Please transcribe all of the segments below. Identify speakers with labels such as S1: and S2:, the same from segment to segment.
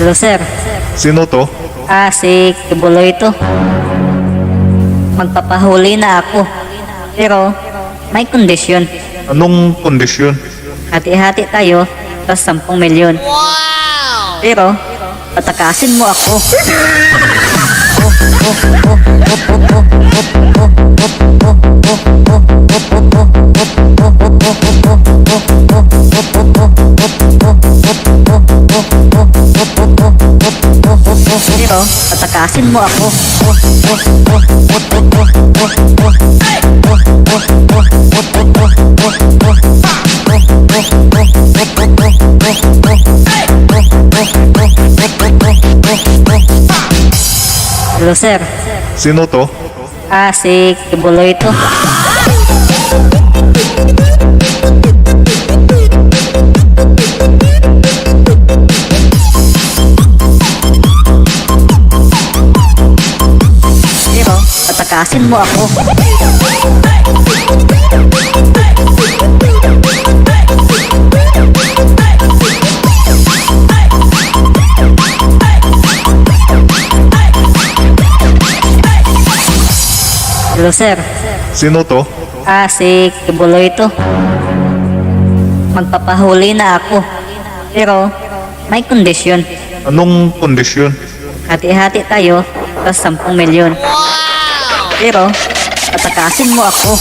S1: Hello sir.
S2: Sino to?
S1: Si Quibuloy to. Magpapahuli na ako. Pero may kondisyon.
S2: Anong kondisyon?
S1: Hati-hati tayo, tas 10 milyon. Pero patakasin mo ako. Pero patakasin mo ako. Hello sir.
S2: Sino to?
S1: Si Quibuloy to. Pero patakasin mo ako. Hello sir.
S2: Sino to?
S1: Si Quibuloy to. Magpapahuli na ako. Pero may kondisyon.
S2: Anong kondisyon?
S1: Hati-hati tayo, tas 10 milyon. Pero patakasin mo ako.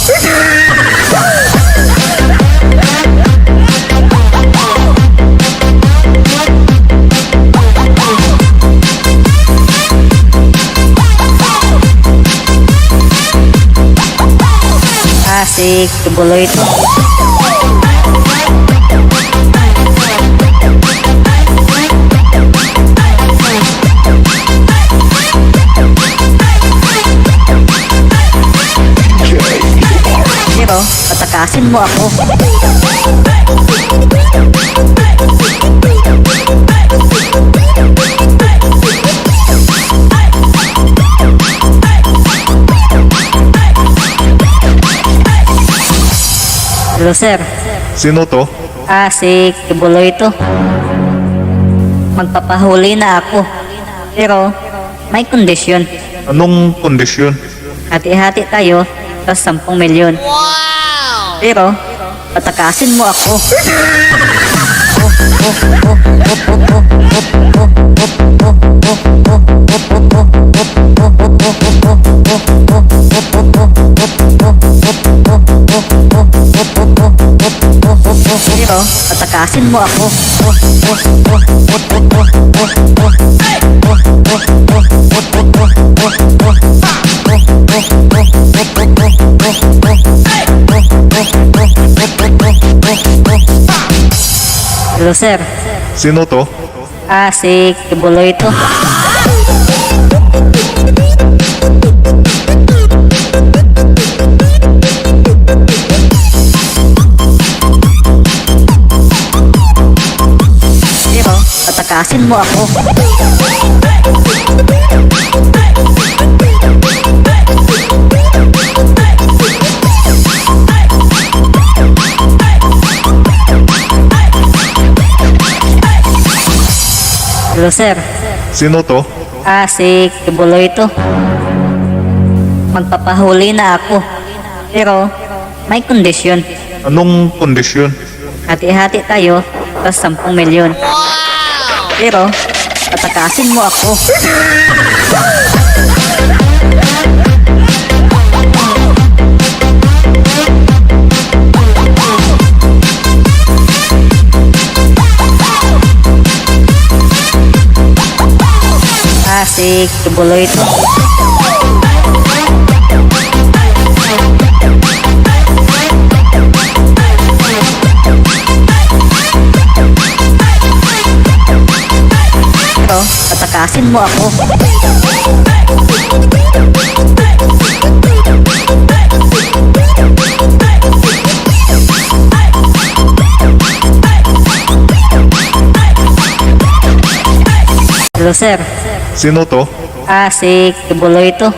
S1: Si Quibuloy to. Pero patakasin mo ako. Hello sir.
S2: Sino to?
S1: Si Quibuloy to. Magpapahuli na ako. Pero may kondisyon.
S2: Anong kondisyon?
S1: Hati-hati tayo, tas 10 milyon. Pero patakasin mo ako. Pero patakasin mo ako. Hello sir.
S2: Sino to?
S1: Si Quibuloy to. Pero patakasin mo ako. Hello sir.
S2: Sino to?
S1: Si Quibuloy to. Magpapahuli na ako. Pero may kondisyon.
S2: Anong kondisyon?
S1: Hati-hati tayo, tas 10 milyon. Pero patakasin mo ako. Si Quibuloy to. Pero patakasin mo ako. Hello sir.
S2: Sino to?
S1: Si Quibuloy to.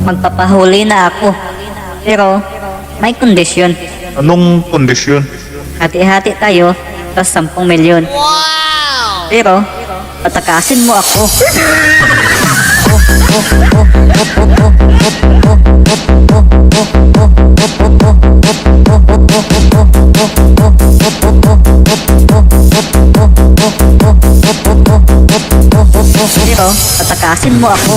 S1: Magpapahuli na ako. Pero may kondisyon.
S2: Anong kondisyon?
S1: Hati-hati tayo, tas 10 milyon. Pero, patakasin mo ako. Pero, patakasin mo ako.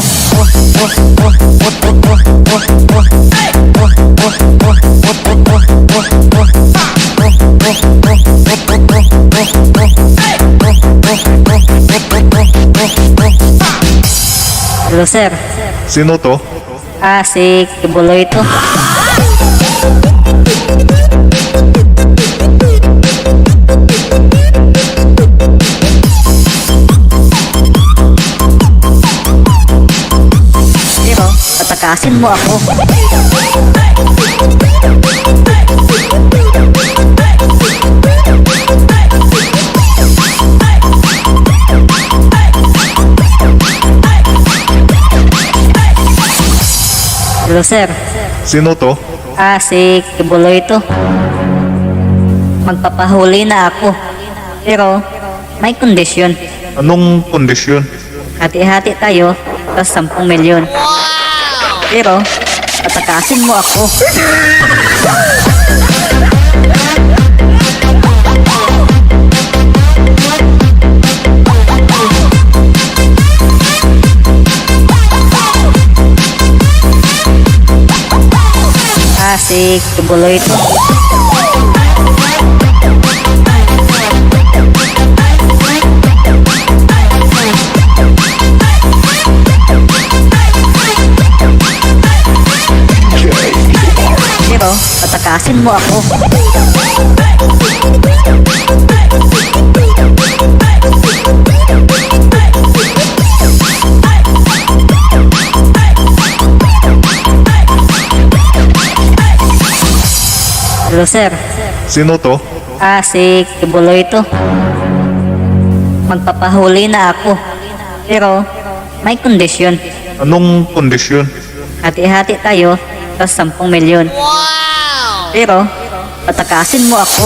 S1: Hello, sir.
S2: Sino to?
S1: Si Quibuloy to. Pero, patakasin mo ako. Hello, sir.
S2: Sino to?
S1: Si Quibuloy to. Magpapahuli na ako. Pero, may kondisyon.
S2: Anong kondisyon?
S1: Hati-hati tayo, tas 10 milyon. Pero, patakasin mo ako. Si Quibuloy to. Pero, patakasin mo ako. Hello, sir.
S2: Sino to?
S1: Si Quibuloy to. Magpapahuli na ako. Pero, may kondisyon.
S2: Anong kondisyon?
S1: Hati-hati tayo, tas 10 milyon. Pero, patakasin mo ako.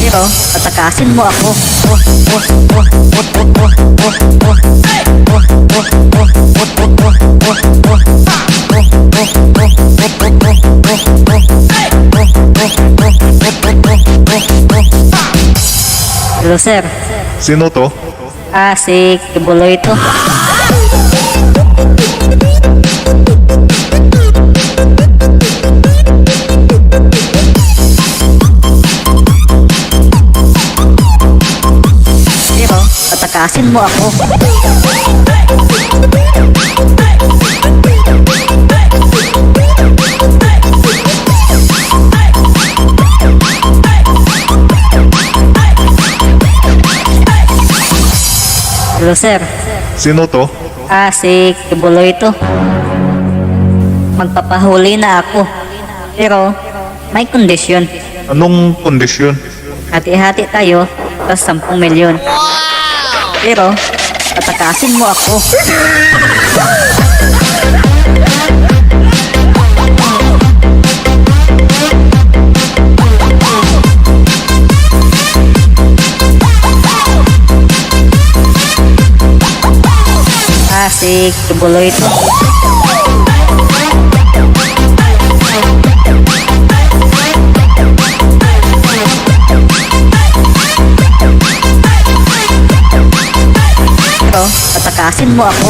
S1: Pero, patakasin mo ako. Hello, sir.
S2: Sino to?
S1: Si Quibuloy to. Pero, patakasin mo ako. Hello, sir.
S2: Sino to?
S1: Si Quibuloy to. Magpapahuli na ako. Pero, may kondisyon.
S2: Anong kondisyon?
S1: Hati-hati tayo, tas 10 milyon. Pero, patakasin mo ako. Si Quibuloy to. Pero, patakasin mo ako.